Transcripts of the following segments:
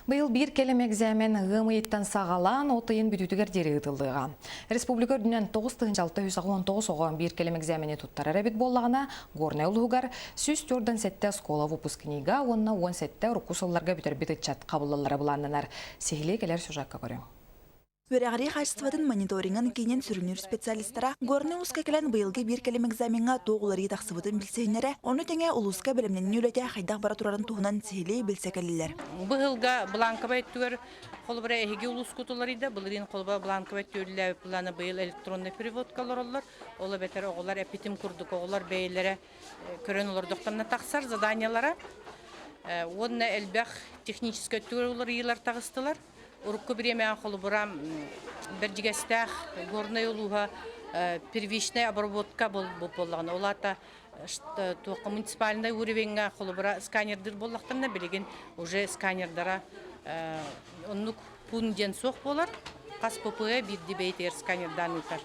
Быйыл бир келем экзамен гымыйттан сағалан отыйын бүтүтүгер дери ытылдыга. Республика дүнен 9-619 оған бир келем экзамени туттар әрәбет боллағына горне улугар сүз төрден сетте скола выпускнига, онна 10 сетте рукусолларга бүтер битетчат кабыллалары буланнанар. Сехиле келер сюжакка көрөң. Өрәғри қачтывадын мониторингын кейнен сүрінер специалистара горны ұска келен бұйылғы бір келем экзаменға тоғылары тақсывыдын білсейнері, оны тәңе ұлысқа білімнен үләте қайдақ бара тұрарын туғынан сехиле білсекелілер. Бұғылға бланка бәйттігер қолыбыра әйге ұлыс күтілерді, бұлырын қолыба бланка бәйттігерлі бұланы бұйыл электронный переводкалар олар, олы бәтер оғылар әпетім күрдік оғылар бәйелері көрін олар доқтамына тақсар заданиялара. Онына әлбәқ техническі өттігер олар елар тағыстылар. Урукку бремя холбурам бержигестах горная улуга первичная обработка боллагана. Олата туакка муниципальный уровеньга холбура сканердер боллактарына билеген уже сканердара оннук пунден сок болар. Кас попуэ бирди бейтер сканердан утар.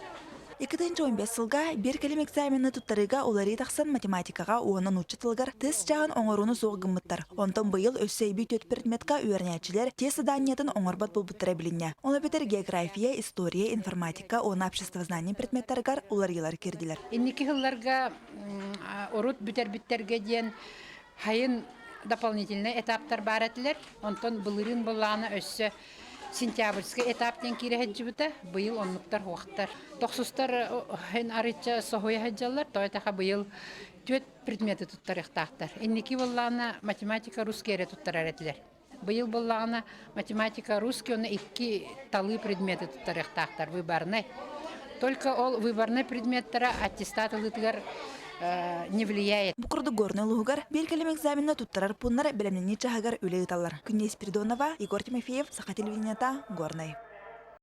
2015 жылға бір келем экзамены туттарыга олары тақсан математикаға оғынан учытылғар тест жағын оңыруны соғығымыттар. Онтан бұйыл өссейбі төт предметка үйернәчілер тест заданиятын оңырбат бұлбыттыра біліне. Оны бетер география, история, информатика, оны общество знание предметтаргар оларылар керділер. Инники жылларга орут бүтер-бүттерге ден хайын дополнительный этаптар бар әтілер. Онтан бұлырын бұлланы өссі сентябрьский этаптен кире хеджибута быйыл оннуктар уақыттар. Тоқсустар хен арыча сохуя хеджалар, тойтаха быйыл төт предметы туттар ихтақтар. Инники боллағына математика, русский эре туттар әретілер. Быйыл боллағына математика, русский, оны 2 талы предметы туттар ихтақтар, выборный. Только ол выборный предметтара аттестат ылытыгар не влияет. Букурды горны лугар бір келем экзаменна туттарар пуннар білімнен чахагар үлі ыталар. Күнес Спиридонова, Егор Тимофеев, Саха телевидениета, Горный.